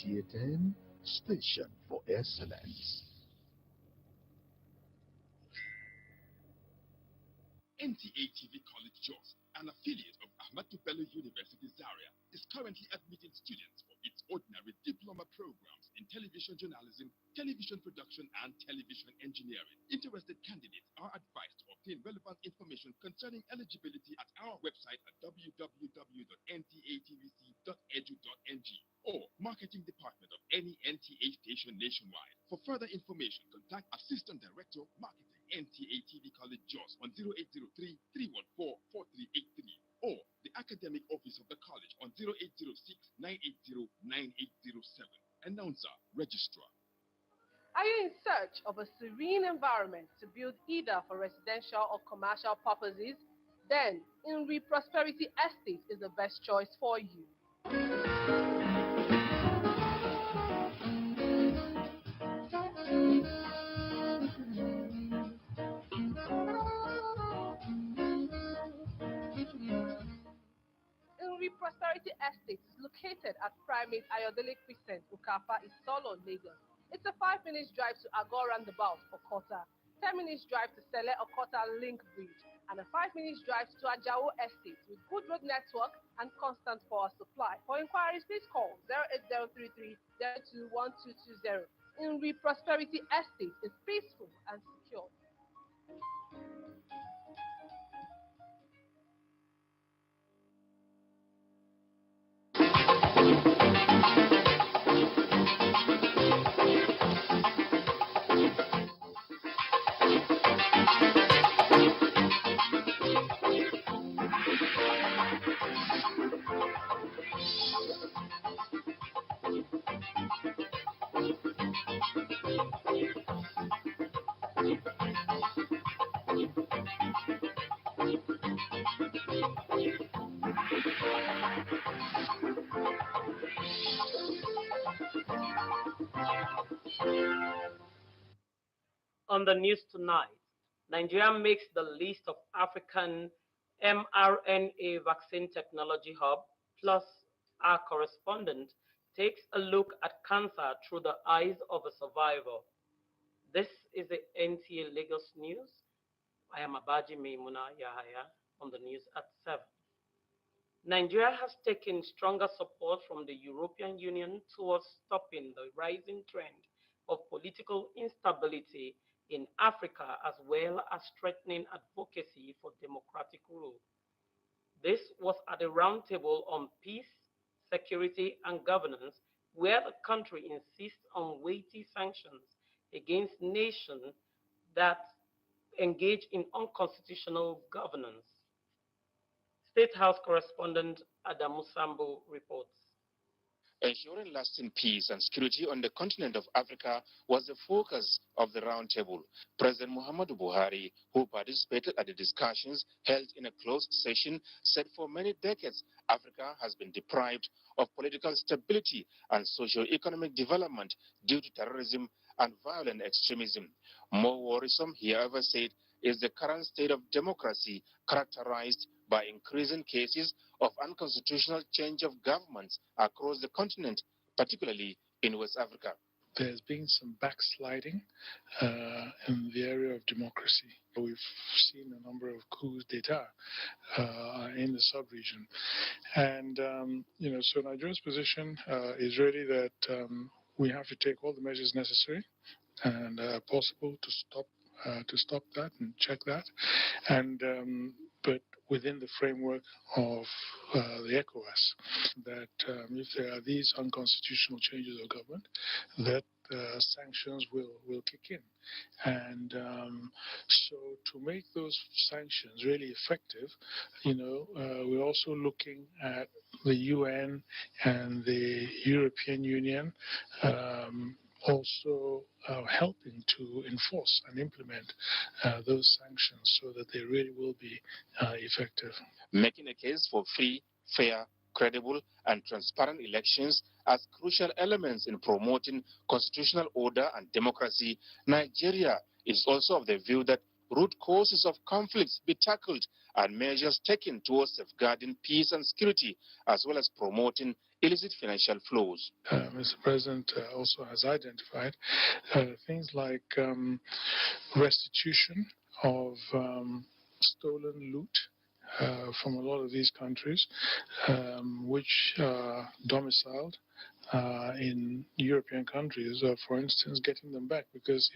Nta 10, station for excellence. NTA TV College Jos, an affiliate of Ahmadu Bello University Zaria, is currently admitting students for its ordinary diploma programs in television journalism, television production, and television engineering. Interested candidates are advised to obtain relevant information concerning eligibility at our website at www.ntatvc.edu.ng or marketing department of any NTA station nationwide. For further information, contact Assistant Director, Marketing, NTA TV College Jos on 0803-314-4383 or the Academic Office of the College on 0806-980-9807. Announcer, Registrar. Are you in search of a serene environment to build either for residential or commercial purposes? Then, Nri Prosperity Estate is the best choice for you. Nri Prosperity Estate is located at Primate Ayodele Crescent, Ukapa, Isolo, Lagos. It's a 5-minute drive to Agor Roundabout, Okota, 10 minutes drive to Sele Okota Link Bridge, and a 5-minute drive to Ajao Estate with good road network and constant power supply. For inquiries, please call 08033-021220. Nri Prosperity Estate is peaceful and secure. On the news tonight, Nigeria makes the list of African mRNA vaccine technology hub, plus our correspondent takes a look at cancer through the eyes of a survivor. This is the NTA Lagos News. I am Abaji Maimuna Yahaya on the news at 7. Nigeria has taken stronger support from the European Union towards stopping the rising trend of political instability in Africa, as well as strengthening advocacy for democratic rule. This was at a roundtable on peace, security, and governance, where the country insists on weighty sanctions against nations that engage in unconstitutional governance. State House correspondent Adamu Sambo reports. Ensuring lasting peace and security on the continent of Africa was the focus of the roundtable. President Muhammadu Buhari, who participated at the discussions held in a closed session, said for many decades Africa has been deprived of political stability and socio-economic development due to terrorism and violent extremism. More worrisome, he however said, is the current state of democracy characterized by increasing cases of unconstitutional change of governments across the continent, particularly in West Africa. There's been some backsliding in the area of democracy. We've seen a number of coups d'etat in the sub-region. And, so Nigeria's position is really that we have to take all the measures necessary and possible to stop that and check that. And but within the framework of the ECOWAS, that if there are these unconstitutional changes of government, that sanctions will kick in. And so to make those sanctions really effective, we're also looking at the UN and the European Union also helping to enforce and implement those sanctions so that they really will be effective. Making a case for free, fair, credible, and transparent elections as crucial elements in promoting constitutional order and democracy, Nigeria is also of the view that root causes of conflicts be tackled and measures taken towards safeguarding peace and security, as well as promoting illicit financial flows. Mr. President also has identified things like restitution of stolen loot from a lot of these countries, which are domiciled in European countries, for instance, getting them back, because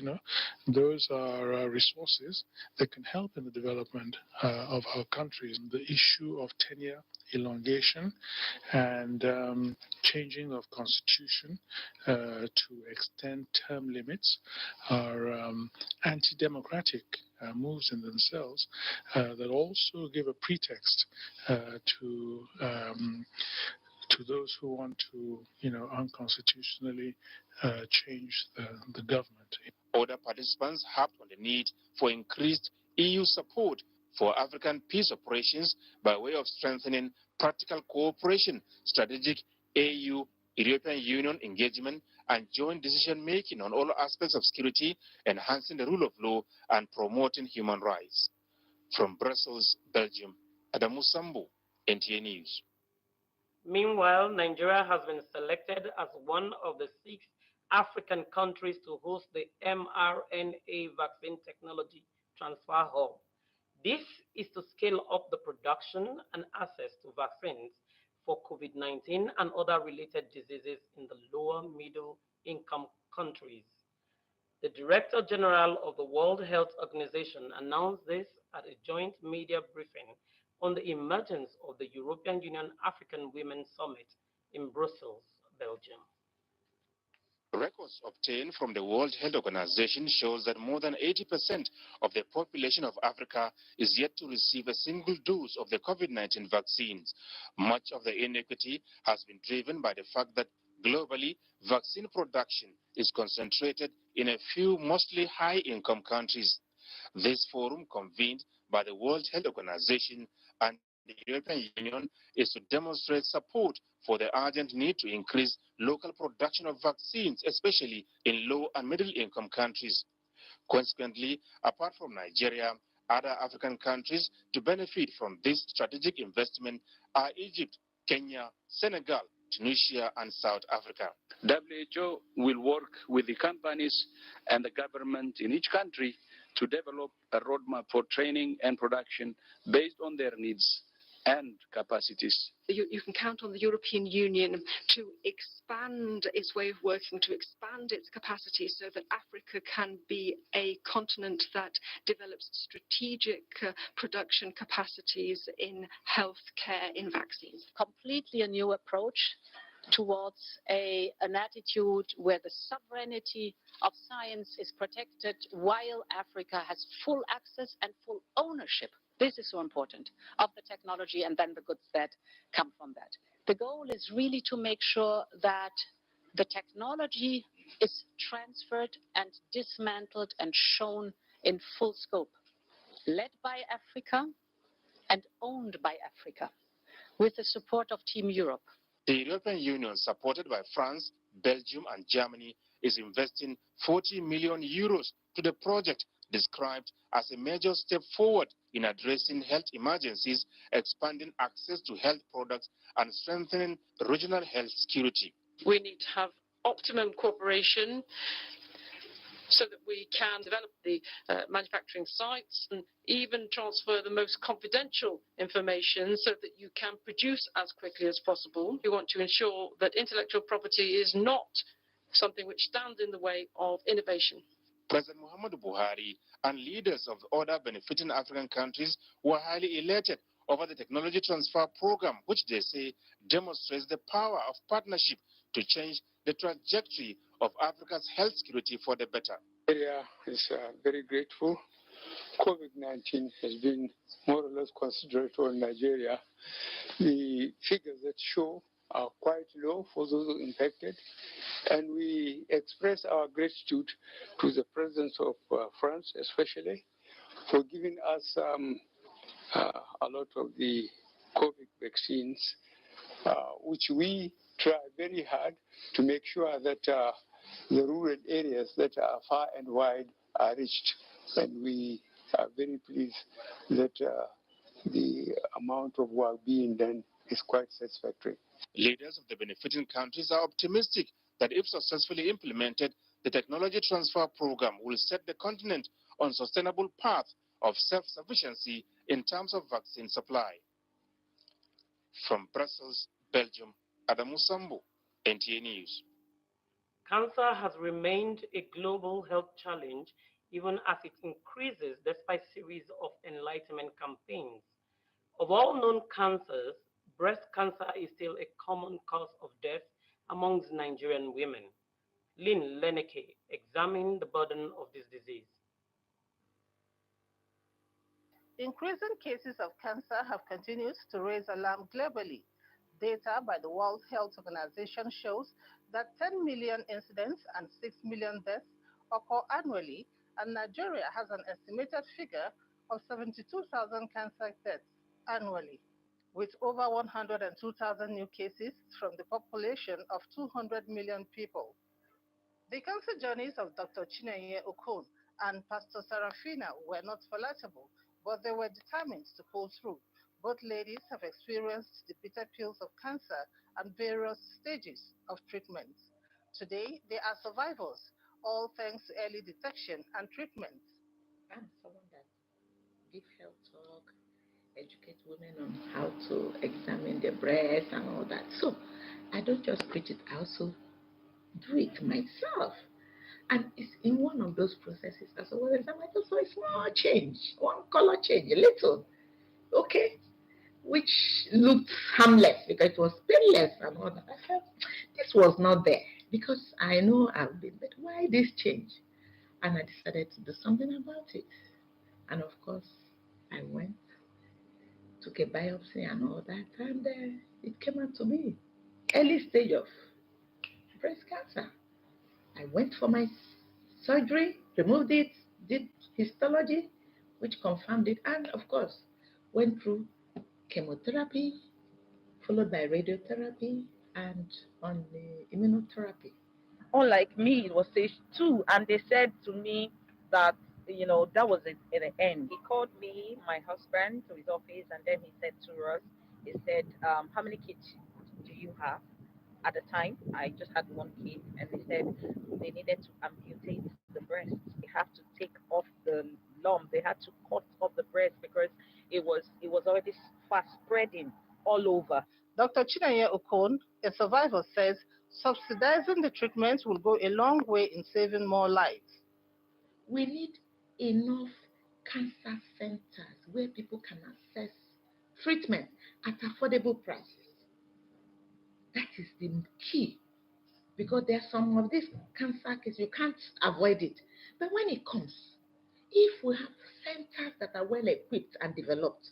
those are resources that can help in the development of our countries. The issue of tenure elongation and changing of constitution to extend term limits are anti-democratic moves in themselves that also give a pretext to those who want to, unconstitutionally change the government. Other participants harped on the need for increased EU support for African peace operations by way of strengthening practical cooperation, strategic EU-European Union engagement, and joint decision-making on all aspects of security, enhancing the rule of law and promoting human rights. From Brussels, Belgium, Adamu Sambu, NTA News. Meanwhile, Nigeria has been selected as one of the 6 African countries to host the mRNA vaccine technology transfer hub. This is to scale up the production and access to vaccines for COVID-19 and other related diseases in the lower middle income countries. The Director General of the World Health Organization announced this at a joint media briefing on the emergence of the European Union African Women Summit in Brussels, Belgium. Records obtained from the World Health Organization shows that more than 80% of the population of Africa is yet to receive a single dose of the COVID-19 vaccines. Much of the inequity has been driven by the fact that globally, vaccine production is concentrated in a few mostly high-income countries. This forum, convened by the World Health Organization and the European Union, is to demonstrate support for the urgent need to increase local production of vaccines, especially in low and middle-income countries. Consequently, apart from Nigeria, other African countries to benefit from this strategic investment are Egypt, Kenya, Senegal, Tunisia, and South Africa. WHO will work with the companies and the government in each country to develop a roadmap for training and production based on their needs and capacities. You can count on the European Union to expand its way of working, to expand its capacity so that Africa can be a continent that develops strategic production capacities in healthcare, in vaccines. Completely a new approach towards an attitude where the sovereignty of science is protected while Africa has full access and full ownership. This is so important, of the technology and then the goods that come from that. The goal is really to make sure that the technology is transferred and dismantled and shown in full scope, led by Africa and owned by Africa, with the support of Team Europe. The European Union, supported by France, Belgium, and Germany, is investing 40 million euros to the project, described as a major step forward in addressing health emergencies, expanding access to health products, and strengthening regional health security. We need to have optimum cooperation so that we can develop the manufacturing sites and even transfer the most confidential information so that you can produce as quickly as possible. We want to ensure that intellectual property is not something which stands in the way of innovation. President Muhammadu Buhari and leaders of other benefiting African countries were highly elated over the technology transfer program, which they say demonstrates the power of partnership to change the trajectory of Africa's health security for the better. Nigeria is very grateful. COVID-19 has been more or less concentrated on Nigeria. The figures that show are quite low for those infected, and we express our gratitude to the President of France, especially, for giving us a lot of the COVID vaccines, which we try very hard to make sure that the rural areas that are far and wide are reached. And we are very pleased that the amount of work being done is quite satisfactory. Leaders of the benefiting countries are optimistic that if successfully implemented, the technology transfer program will set the continent on a sustainable path of self-sufficiency in terms of vaccine supply. From Brussels, Belgium, Adamu Sambu, NTA News. Cancer has remained a global health challenge even as it increases despite series of enlightenment campaigns. Of all known cancers, breast cancer is still a common cause of death amongst Nigerian women. Lynn Leneke examined the burden of this disease. Increasing cases of cancer have continued to raise alarm globally. Data by the World Health Organization shows that 10 million incidents and 6 million deaths occur annually, and Nigeria has an estimated figure of 72,000 cancer deaths annually, with over 102,000 new cases from the population of 200 million people. The cancer journeys of Dr. Chinenye Okon and Pastor Sarafina were not palatable, but they were determined to pull through. Both ladies have experienced the bitter pills of cancer and various stages of treatment. Today, they are survivors, all thanks to early detection and treatment. I'm someone that gives health talk, educate women on how to examine their breast and all that. So I don't just preach it, I also do it myself. And it's in one of those processes. As I was examining, I just saw a small change, one color change, a little. Okay. Which looked harmless because it was painless and all that. I felt this was not there because I know I've been, but why this change? And I decided to do something about it. And of course, I went, took a biopsy and all that, and it came out to be early stage of breast cancer. I went for my surgery, removed it, did histology, which confirmed it, and of course, went through chemotherapy, followed by radiotherapy, and on the immunotherapy. Unlike me, it was stage 2, and they said to me that, that was it at the end. He called me, my husband, to his office, and then he said to us, he said, how many kids do you have? At the time, I just had one kid, and they said they needed to amputate the breast. They have to take off the lump. They had to cut off the breast because it was already fast spreading all over. Dr. Chinenye Okon, a survivor, says subsidizing the treatment will go a long way in saving more lives. We need enough cancer centers where people can access treatment at affordable prices. That is the key, because there are some of these cancer cases, you can't avoid it. But when it comes, if we have centers that are well equipped and developed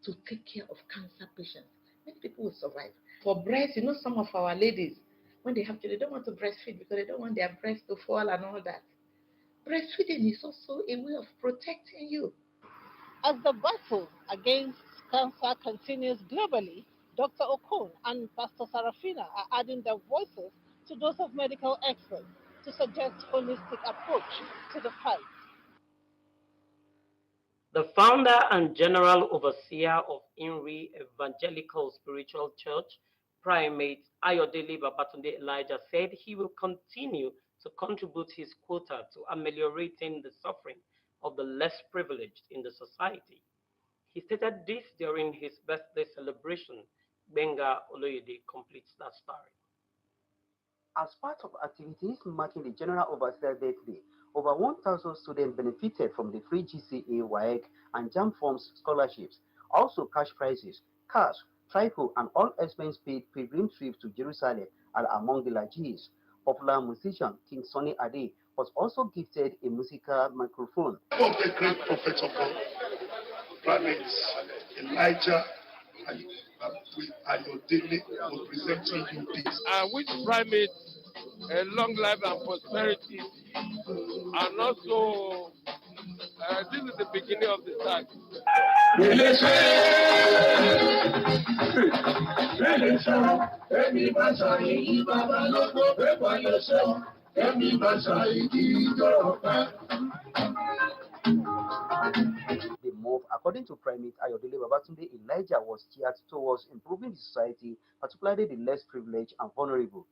to take care of cancer patients, many people will survive. For breast, some of our ladies, when they have children, they don't want to breastfeed because they don't want their breast to fall and all that. Breastfeeding is also a way of protecting you. As the battle against cancer continues globally, Dr. Okon and Pastor Sarafina are adding their voices to those of medical experts to suggest holistic approach to the fight. The founder and general overseer of INRI Evangelical Spiritual Church, Primate Ayodele Babatunde Elijah, said he will continue to contribute his quota to ameliorating the suffering of the less privileged in the society. He stated this during his birthday celebration. Benga Oloyede completes that story. As part of activities marking the General Overseer Birthday, over 1,000 students benefited from the free GCA, WAEC, and JAM Forms scholarships. Also cash prizes, cars, tripod, and all expense-paid pilgrim trips to Jerusalem are among the lajees. Popular musician King Sunny Ade was also gifted a musical microphone. Of the great prophets of God, Prophets Elijah and Ayodele will present to you this. I wish Primate a long life and prosperity, and also this is the beginning of the start. The move, according According to Primate Ayodele Babatunde, Elijah was geared towards improving the society, particularly the less privileged and vulnerable.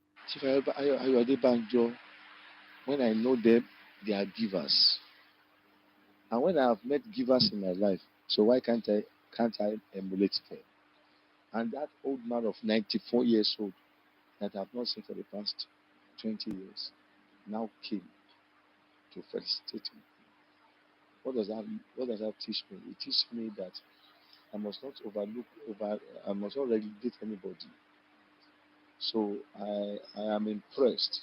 When I know them, they are givers. And when I have met givers in my life, so why can't I emulate them? And that old man of 94 years old that I've not seen for the past 20 years now came to felicitate me. What does that teach me? It teaches me that I must not I must not regulate anybody. So I am impressed.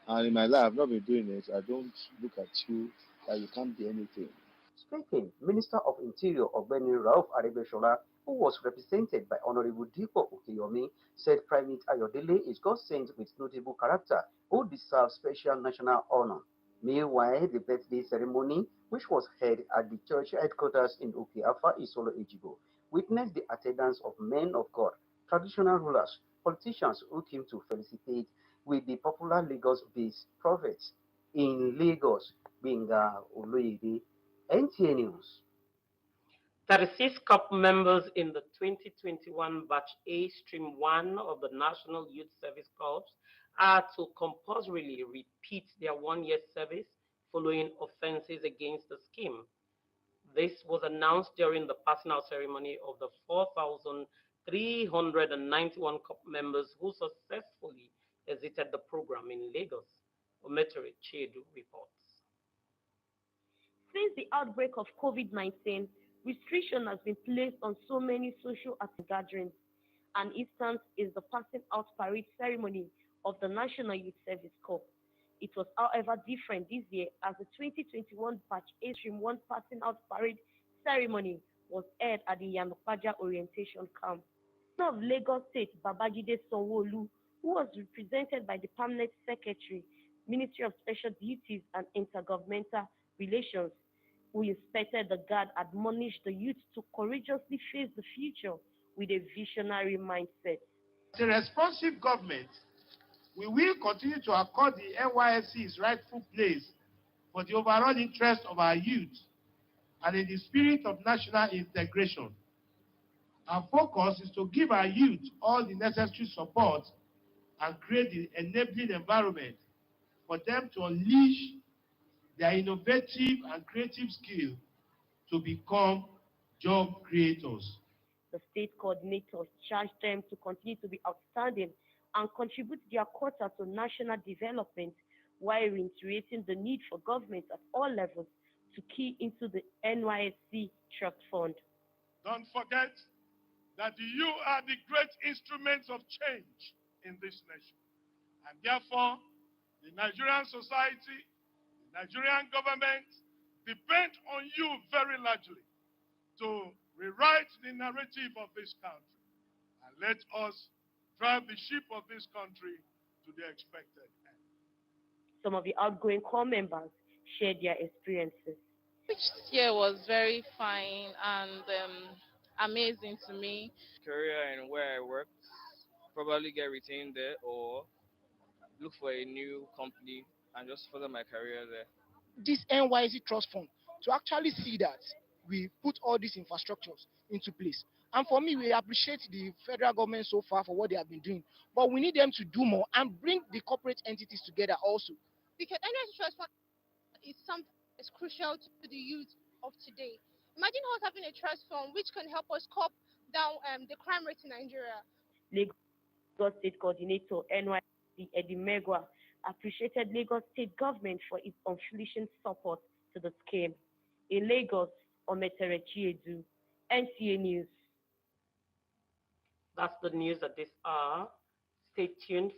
And in my life, I've not been doing it. I don't look at you that you can't be anything. Speaking, Minister of Interior Ogbeni Rauf Aregbesola, who was represented by Honorable Dipo Okeyomi, said Primate Ayodele is God sent with notable character who deserves special national honor. Meanwhile, the birthday ceremony, which was held at the church headquarters in Okeafa, Isolo Ejibo, witnessed the attendance of men of God, traditional rulers, politicians who came to felicitate with the popular Lagos-based prophets in Lagos, Benga Oloyede. NTA News. 36 COP members in the 2021 Batch A Stream 1 of the National Youth Service Corps are to compulsorily repeat their one-year service following offenses against the scheme. This was announced during the passing out ceremony of the 4,391 COP members who successfully exited the program in Lagos. Ometere Chiedu reports. Since the outbreak of COVID-19, restriction has been placed on so many social gatherings. An instance is the passing out parade ceremony of the National Youth Service Corps. It was, however, different this year as the 2021 Batch A Stream 1 passing out parade ceremony was held at the Yanopaja Orientation Camp. Of Lagos State, Babajide Sanwo-Olu, who was represented by the Permanent Secretary, Ministry of Special Duties and Intergovernmental Relations, who inspected the guard, admonished the youth to courageously face the future with a visionary mindset. As a responsive government, we will continue to accord the NYSC its rightful place for the overall interest of our youth and in the spirit of national integration. Our focus is to give our youth all the necessary support and create the enabling environment for them to unleash their innovative and creative skill to become job creators. The state coordinators charged them to continue to be outstanding and contribute their quota to national development while reiterating the need for government at all levels to key into the NYSC Trust Fund. Don't forget that you are the great instruments of change in this nation. And therefore, the Nigerian society, the Nigerian government depend on you very largely to rewrite the narrative of this country. And let us drive the ship of this country to the expected end. Some of the outgoing corps members shared their experiences. This year was very fine and amazing to me. Career and where I work, probably get retained there or look for a new company and just further my career there. This NYSC Trust Fund, to actually see that we put all these infrastructures into place. And for me, we appreciate the federal government so far for what they have been doing. But we need them to do more and bring the corporate entities together also. Because NYSC Trust Fund is something that's crucial to the youth of today. Imagine us having a trust fund which can help us curb down the crime rate in Nigeria. Lagos State Coordinator NYSC Eddie Megwa appreciated Lagos State government for its unflinching support to the scheme. In Lagos, Ometere Chiedu, NTA News. That's the news at this hour. Stay tuned